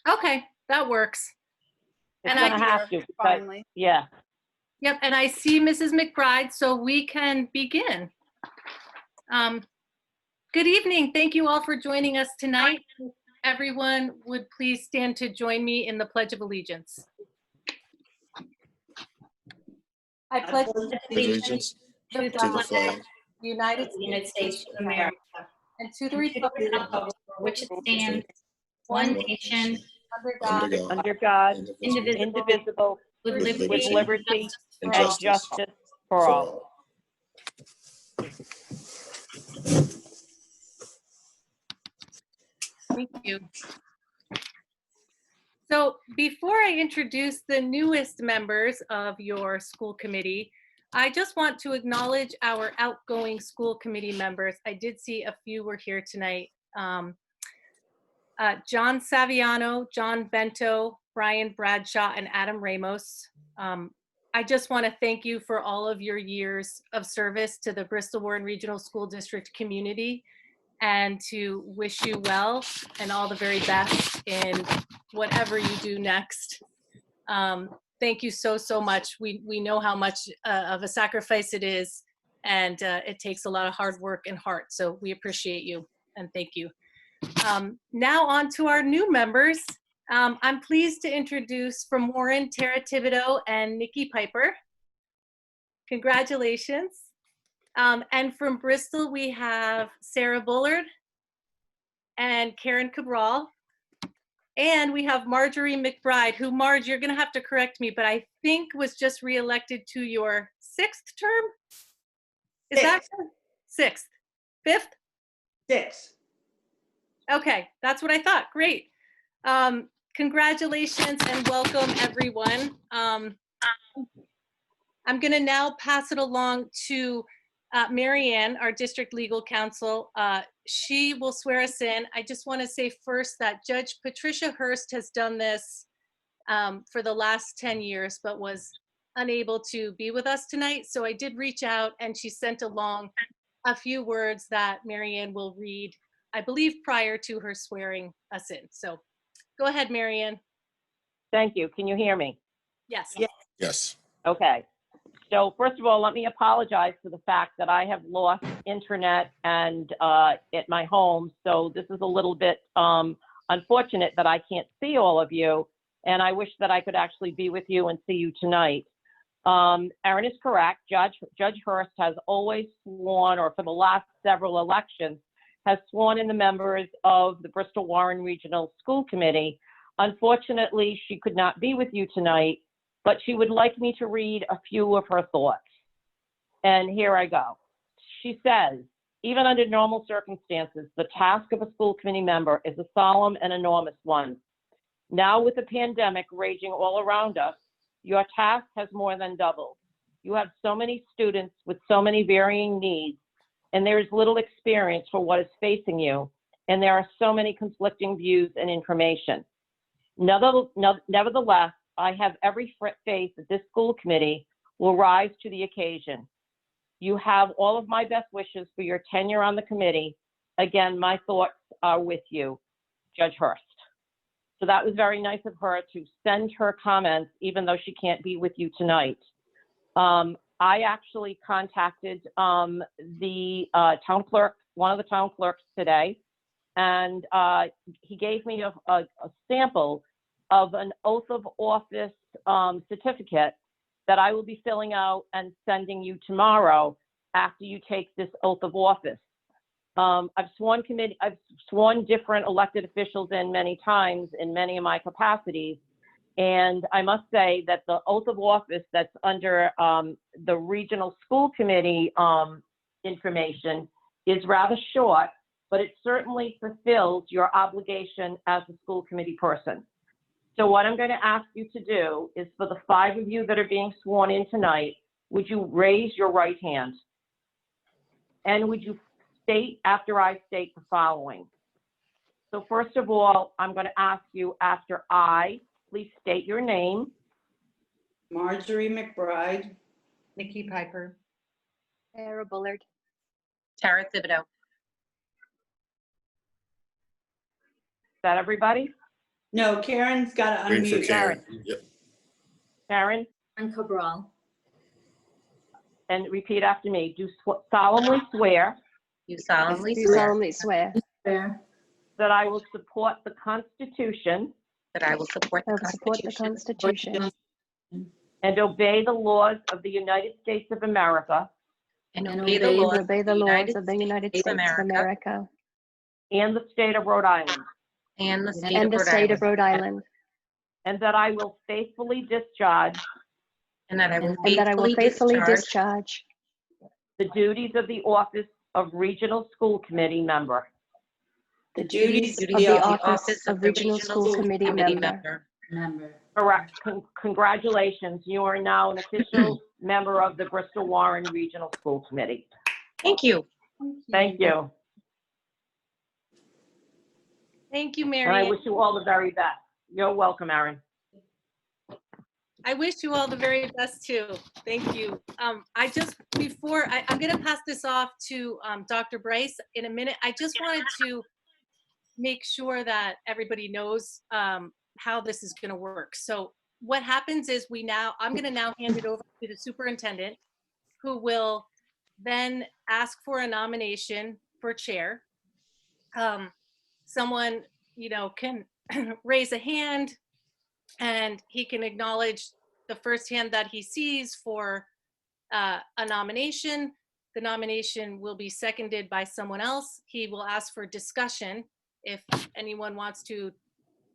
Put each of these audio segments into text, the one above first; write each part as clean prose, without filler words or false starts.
Okay, that works. It's And gonna have to, because, Finally. yeah. Yep, and I see Mrs. McBride, so we can begin. Good evening. Thank you all for joining us tonight. If everyone would please stand to join me in the Pledge of Allegiance. I pledge Allegiance to the to the flag of flag the United of the United States States of America, and to the and to the republic republic for which it stands, one one nation, under under God, God, Under God, indivisible, indivisible, with with liberty with liberty and and justice justice for for all. all. Thank you. So before I introduce the newest members of your school committee, I just want to acknowledge our outgoing school committee members. I did see a few were here tonight. John Saviano, John Bento, Brian Bradshaw, and Adam Ramos. I just want to thank you for all of your years of service to the Bristol Warren Regional School District community, and to wish you well and all the very best in whatever you do next. Thank you so much. We know how much of a sacrifice it is, and it takes a lot of hard work and heart. So we appreciate you and thank you. Now on to our new members. I'm pleased to introduce from Warren, Tara Thibodeau and Nikki Piper. Congratulations. And from Bristol, we have Sarah Bullard and Karen Cabral. And we have Marjorie Mcbride, who, Marge, you're going to have to correct me, but I think was just reelected to your 6th term? Is that sixth? 5th? 6. Okay, that's what I thought. Great. Congratulations and welcome, everyone. I'm going to now pass it along to Marianne, our district legal counsel. She will swear us in. I just want to say first that Judge Patricia Hurst has done this for the last 10 years, but was unable to be with us tonight. So I did reach out and she sent along a few words that Marianne will read, I believe, prior to her swearing us in. So go ahead, Marianne. Thank you. Can you hear me? Yes. Yeah. Yes. Okay. So first of all, let me apologize for the fact that I have lost internet and at my home. So this is a little bit unfortunate that I can't see all of you. And I wish that I could actually be with you and see you tonight. Erin is correct. Judge Hurst has always sworn, or for the last several elections, has sworn in the members of the Bristol Warren Regional School Committee. Unfortunately, she could not be with you tonight, but she would like me to read a few of her thoughts. And here I go. She says, even under normal circumstances, the task of a school committee member is a solemn and enormous one. Now with the pandemic raging all around us, your task has more than doubled. You have so many students with so many varying needs, and there is little experience for what is facing you, and there are so many conflicting views and information. Nevertheless, I have every faith that this school committee will rise to the occasion. You have all of my best wishes for your tenure on the committee. Again, my thoughts are with you, Judge Hurst. So that was very nice of her to send her comments, even though she can't be with you tonight. I actually contacted the town clerk, one of the town clerks today, and he gave me a sample of an oath of office certificate that I will be filling out and sending you tomorrow after you take this oath of office. I've sworn different elected officials in many times in many of my capacities. And I must say that the oath of office that's under the regional school committee information is rather short, but it certainly fulfills your obligation as a school committee person. So what I'm going to ask you to do is, for the 5 of you that are being sworn in tonight, would you raise your right hand? And would you state after I state the following? So first of all, I'm going to ask you after I, please state your name. Marjorie Mcbride. Nikki Piper, Sarah Bullard. Tara Thibodeau. Is that everybody? No, Karen's got to Waiting for unmute. Karen. Yep. Karen, Karen Cabral. and repeat after me. Do solemnly swear Do solemnly Do swear solemnly swear that I will support the Constitution that I will support I the will support the Constitution Constitution and obey the laws of the United States of America and and obey the obey laws the laws of the United of States of America and the state of Rhode Island, and the state and of the Rhode state of Island, Rhode Island, and that I will faithfully discharge and that I will and that I will faithfully discharge the duties of the office of Regional School Committee member the duties duties of of the the office office of Regional School Committee member. Correct. Congratulations. You are now an official member of the Bristol Warren Regional School Committee. Thank you. Thank you. Thank you, And I Marion. wish you all the very best. You're welcome, Erin. I wish you all the very best too. Thank you. I just, before, I'm gonna pass this off to Dr. Bryce in a minute. I just wanted to make sure that everybody knows how this is gonna work. So what happens is I'm gonna now hand it over to the superintendent, who will then ask for a nomination for chair. Someone, can raise a hand and he can acknowledge the first hand that he sees for a nomination. The nomination will be seconded by someone else. He will ask for discussion. If anyone wants to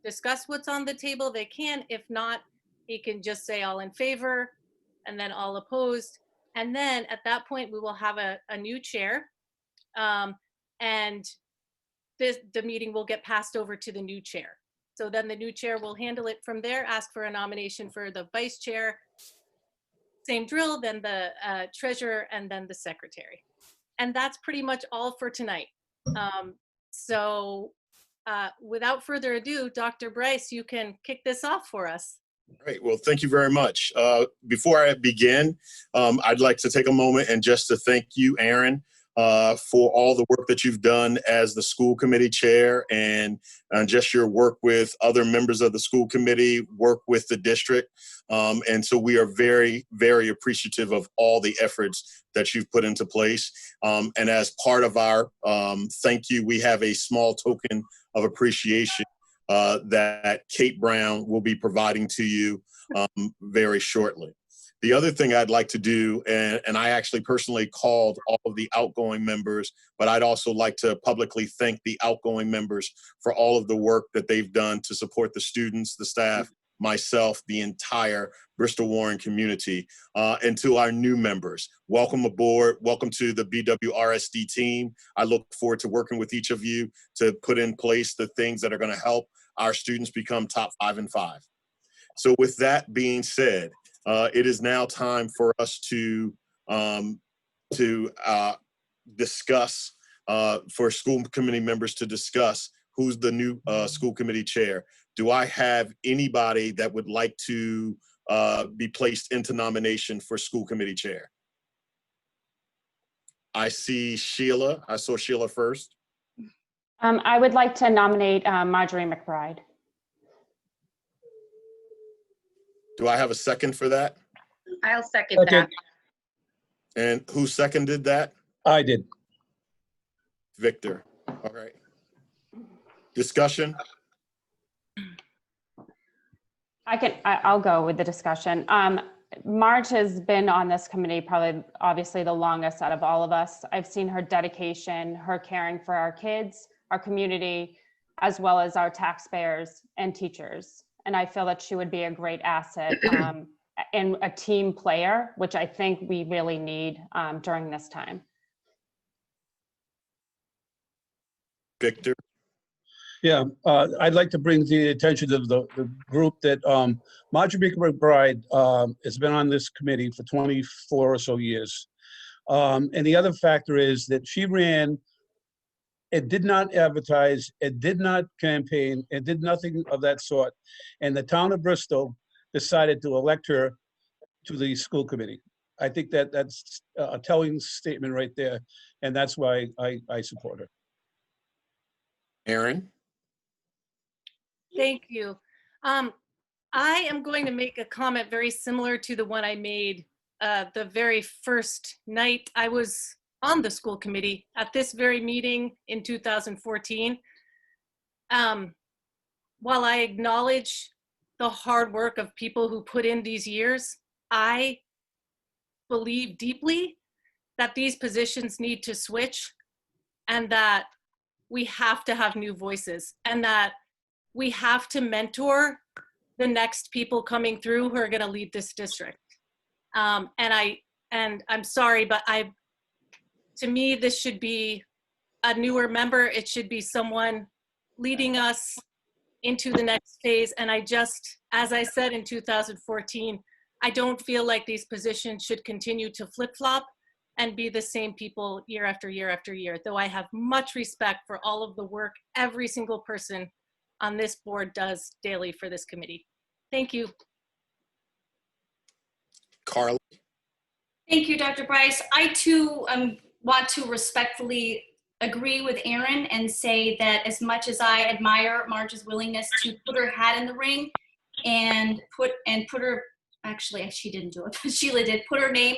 discuss what's on the table, they can. If not, he can just say all in favor and then all opposed. And then at that point, we will have a new chair. And the meeting will get passed over to the new chair. So then the new chair will handle it from there, ask for a nomination for the vice chair. Same drill, then the treasurer, and then the secretary. And that's pretty much all for tonight. So without further ado, Dr. Bryce, you can kick this off for us. All right. Well, thank you very much. Before I begin, I'd like to take a moment and just to thank you, Aaron, for all the work that you've done as the school committee chair and just your work with other members of the school committee, work with the district. And so we are very, very appreciative of all the efforts that you've put into place. And as part of our thank you, we have a small token of appreciation that Kate Brown will be providing to you very shortly. The other thing I'd like to do, and I actually personally called all of the outgoing members, but I'd also like to publicly thank the outgoing members for all of the work that they've done to support the students, the staff, myself, the entire Bristol Warren community, and to our new members. Welcome aboard. Welcome to the BWRSD team. I look forward to working with each of you to put in place the things that are going to help our students become top 5 and 5. So with that being said, it is now time for us to discuss, for school committee members to discuss who's the new school committee chair. Do I have anybody that would like to be placed into nomination for school committee chair? I see Sheila. I saw Sheila first. I would like to nominate Marjorie Mcbride. Do I have a second for that? I'll second that. And who seconded that? I did. Victor. All right. Discussion? I'll go with the discussion. Marge has been on this committee probably obviously the longest out of all of us. I've seen her dedication, her caring for our kids, our community, as well as our taxpayers and teachers. And I feel that she would be a great asset and a team player, which I think we really need during this time. Victor? Yeah, I'd like to bring to the attention of the group that Marjorie Mcbride has been on this committee for 24 or so years. And the other factor is that she ran, it did not advertise, it did not campaign, it did nothing of that sort. And the town of Bristol decided to elect her to the school committee. I think that that's a telling statement right there. And that's why I support her. Aaron? Thank you. I am going to make a comment very similar to the one I made the very first night I was on the school committee at this very meeting in 2014. While I acknowledge the hard work of people who put in these years, I believe deeply that these positions need to switch and that we have to have new voices and that we have to mentor the next people coming through who are going to lead this district. And I'm sorry, but to me, this should be a newer member. It should be someone leading us into the next phase. And I just, as I said in 2014, I don't feel like these positions should continue to flip-flop and be the same people year after year after year, though I have much respect for all of the work every single person on this board does daily for this committee. Thank you. Carly? Thank you, Dr. Bryce. I too want to respectfully agree with Aaron and say that as much as I admire Marge's willingness to put her hat in the ring and put her, actually she didn't do it, but Sheila did, put her name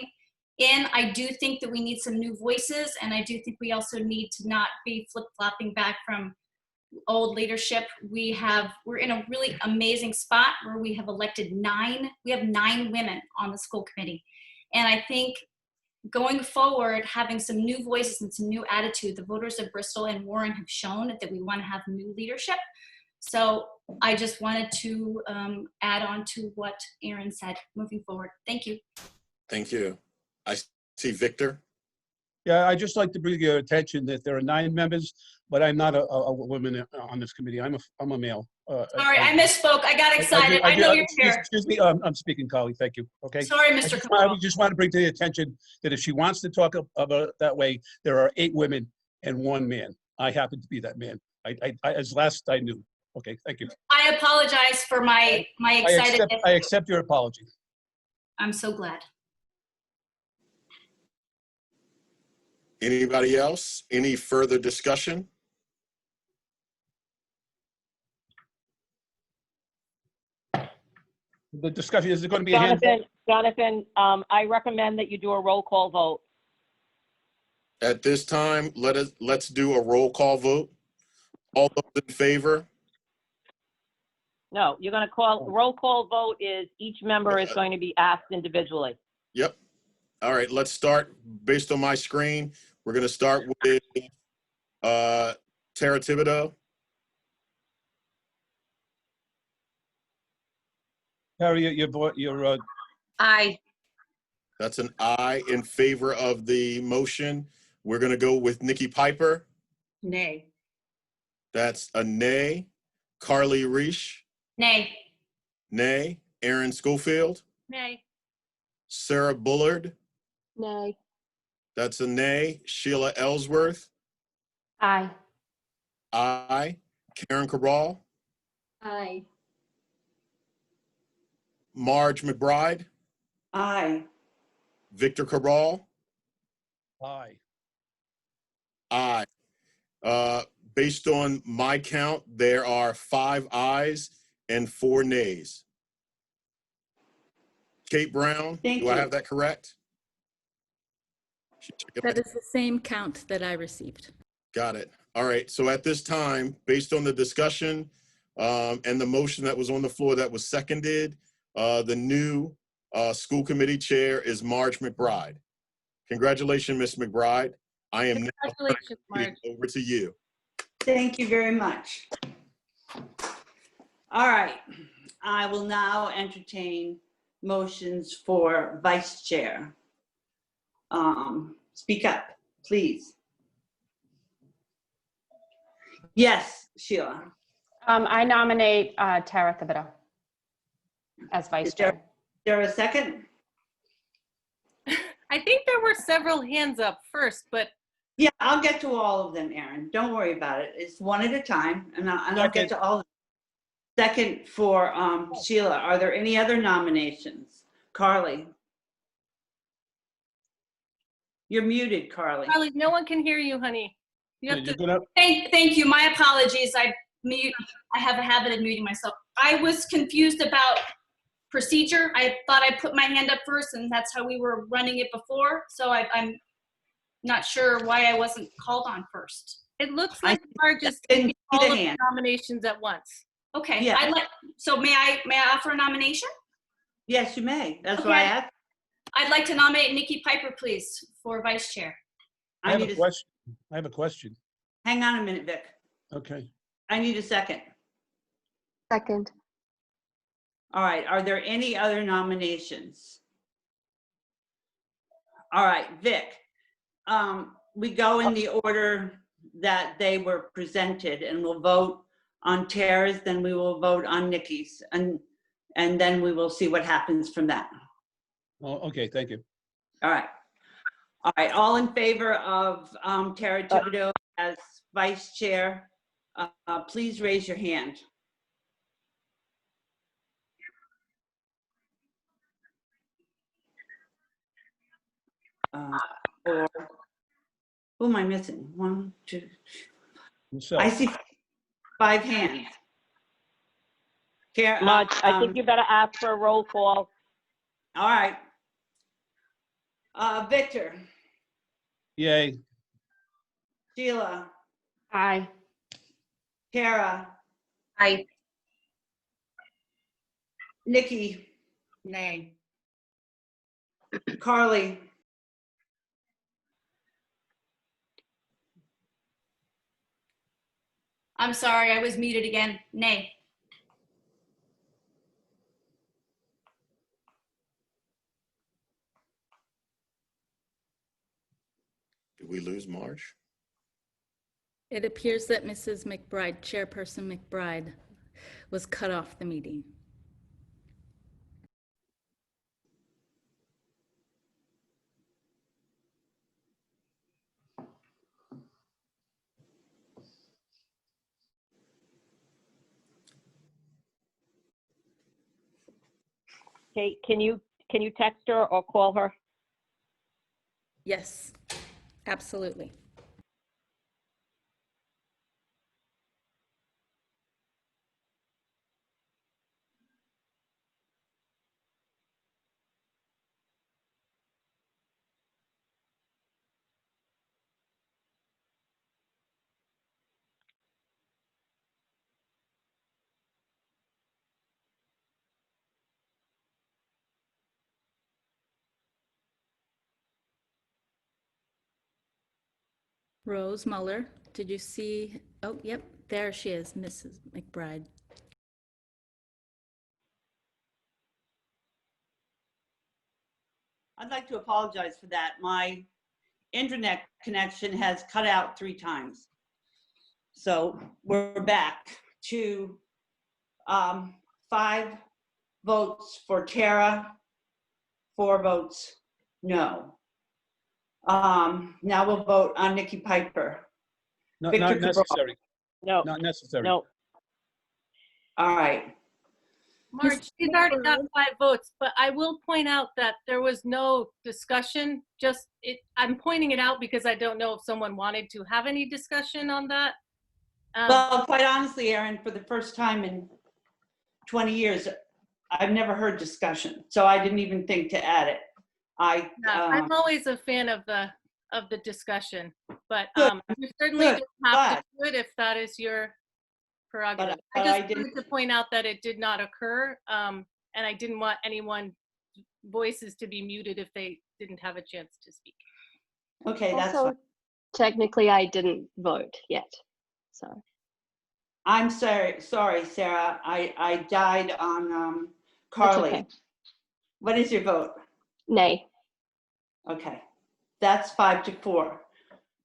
in, I do think that we need some new voices, and I do think we also need to not be flip-flopping back from old leadership. We're in a really amazing spot where we have elected 9 women on the school committee. And I think going forward, having some new voices and some new attitude, the voters of Bristol and Warren have shown that we want to have new leadership. So I just wanted to add on to what Aaron said moving forward. Thank you. Thank you. I see Victor. Yeah, I'd just like to bring your attention that there are 9 members, but I'm not a woman on this committee. I'm a male. Sorry, I misspoke. I got excited. I know you're here. Excuse me, I'm speaking, Carly. Thank you. Okay. Sorry, Mr. I just want to bring to the attention that if she wants to talk about it that way, there are 8 women and 1 man. I happen to be that man. I as last I knew. Okay, thank you. I apologize for my excitedness. I accept your apology. I'm so glad. Anybody else? Any further discussion? The discussion, is it going to be a hand? Jonathan, I recommend that you do a roll call vote. At this time, let's do a roll call vote. All those in favor? No, you're going to call, roll call vote is each member is going to be asked individually. Yep. All right, let's start based on my screen. We're going to start with Tara Thibodeau. Harry, your Aye. That's an aye in favor of the motion. We're going to go with Nikki Piper. Nay. That's a nay. Carly Reish. Nay. Nay. Aaron Schofield. Nay. Sarah Bullard. Nay. That's a nay. Sheila Ellsworth. Aye. Aye. Karen Cabral. Aye. Marge McBride. Aye. Victor Cabral. aye. Aye. Based on my count, there are 5 ayes and 4 nays. Kate Brown, Thank do I you. have that correct? That is the same count that I received. Got it. All right. So at this time, based on the discussion and the motion that was on the floor that was seconded, the new school committee chair is Marge McBride. Congratulations, Ms. McBride. I am now Congratulations, Marge. over to you. Thank you very much. All right, I will now entertain motions for vice chair. Speak up, please. Yes, Sheila. I nominate Tara Thibodeau as vice Is there- chair. Is there a second? I think there were several hands up first, but Yeah, I'll get to all of them, Aaron. Don't worry about it. It's one at a time, and I'll get to all of them. Second for Sheila. Are there any other nominations? Carly? You're muted, Carly. Carly, no one can hear you, honey. You have to. Thank you. My apologies. mute. I have a habit of muting myself. I was confused about procedure. I thought I put my hand up first, and that's how we were running it before. So I'm not sure why I wasn't called on first. It looks like Marge is didn't taking see all the of the hand. nominations at once. Okay. Yeah. So may I offer a nomination? Yes, you may. That's Okay. why I asked. I'd like to nominate Nikki Piper, please, for vice chair. I have need a question. I have a question. Hang on a minute, Vic. Okay. I need a second. Second. All right, are there any other nominations? All right, Vic. We go in the order that they were presented, and we'll vote on Tara's, then we will vote on Nikki's, and then we will see what happens from that. Oh, okay, thank you. All right. All right, all in favor of Tara Thibodeau as vice chair, please raise your hand. Or who am I missing? 1, 2. Yourself. I see 5 hands. Marge, I think you better ask for a roll call. All right. Victor, Yay. Sheila, Aye. Tara, Aye. Nikki, Nay. Carly, I'm sorry, I was muted again. Nay. Did we lose Marge? It appears that Mrs. McBride, Chairperson McBride, was cut off the meeting. Kate, can you text her or call her? Yes, absolutely. Rose Muller, did you see? Oh, yep, there she is, Mrs. McBride. I'd like to apologize for that. My internet connection has cut out 3 times. So we're back to 5 votes for Tara, 4 votes no. Now we'll vote on Nikki Piper. No, Victor not Cabral. necessary. No, Not necessary. no. All right. Marge, she's already got 5 votes, but I will point out that there was no discussion. I'm pointing it out because I don't know if someone wanted to have any discussion on that. Well, quite honestly, Erin, for the first time in 20 years, I've never heard discussion, so I didn't even think to add it. I'm always a fan of the discussion, but Good, you certainly good, don't have to glad. do it if that is your prerogative. But I I just didn't- wanted to point out that it did not occur, and I didn't want anyone's voices to be muted if they didn't have a chance to speak. Okay, that's Also, fine. technically, I didn't vote yet, so. I'm sorry, Sarah. I died on That's Carly. okay. What is your vote? Nay. Okay, that's 5 to 4.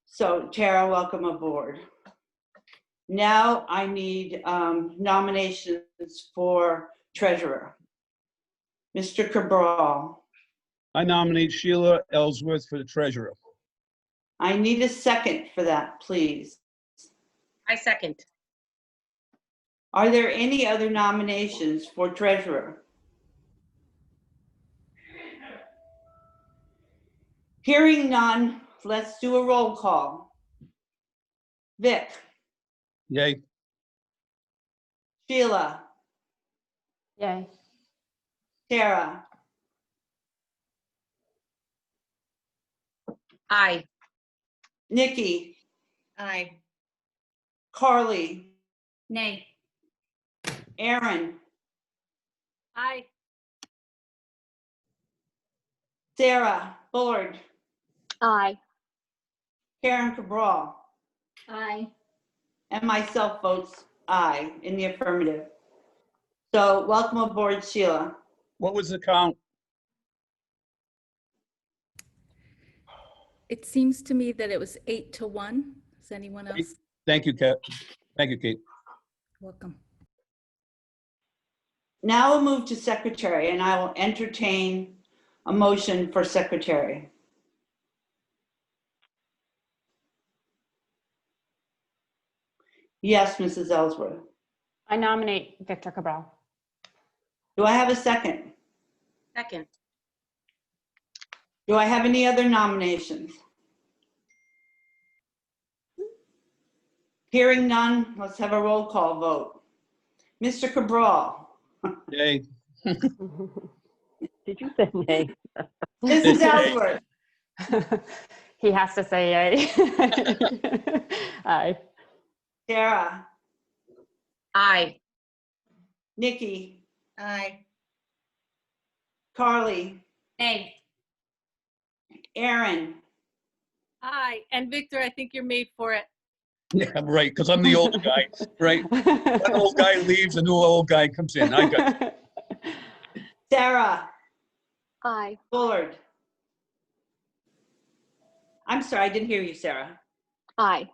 So Tara, welcome aboard. Now I need nominations for treasurer. Mr. Cabral, I nominate Sheila Ellsworth for the treasurer. I need a second for that, please. I second. Are there any other nominations for treasurer? Hearing none, let's do a roll call. Vic, Yay. Sheila, Yay. Tara, Aye. Nikki, Aye. Carly, Nay. Aaron, Aye. Sarah Bullard, Aye. Karen Cabral, Aye. and myself votes aye in the affirmative. So welcome aboard, Sheila. What was the count? It seems to me that it was 8-1. Is anyone else Thank you, Kate. Thank you, Kate. welcome? Now we'll move to secretary, and I will entertain a motion for secretary. Yes, Mrs. Ellsworth. I nominate Victor Cabral. Do I have a second? Second. Do I have any other nominations? Hearing none, let's have a roll call vote. Mr. Cabral, Yay. Did you say nay? Mrs. Ellsworth, He has to say yay. Aye. Sarah, Aye. Nikki, Aye. Carly, Nay. Aaron, Aye. And Victor, I think you're made for it. Yeah, right, because I'm the old guy, right? One old guy leaves, a new old guy comes in. I got it. Sarah Aye. Bullard. I'm sorry, I didn't hear you, Sarah. Aye.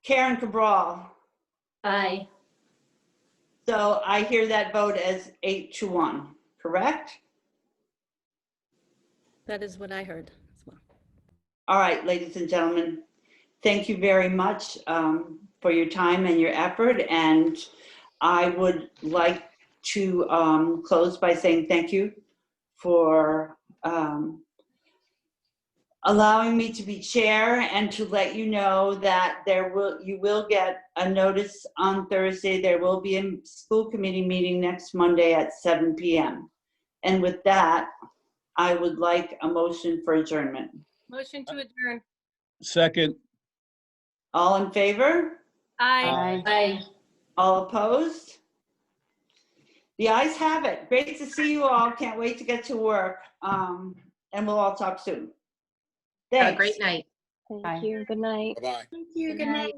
Karen Cabral. Aye. So I hear that vote as 8-1, correct? That is what I heard as well. All right, ladies and gentlemen, thank you very much for your time and your effort. And I would like to close by saying thank you for allowing me to be chair, and to let you know that you will get a notice on Thursday. There will be a school committee meeting next Monday at 7 p.m. And with that, I would like a motion for adjournment. Motion to adjourn. Second. All in favor? Aye. Aye. All opposed? The ayes have it. Great to see you all. Can't wait to get to work. And we'll all talk soon. Have a Thanks. great night. Thank Aye. you. Good night. Bye-bye. Thank you. Good night.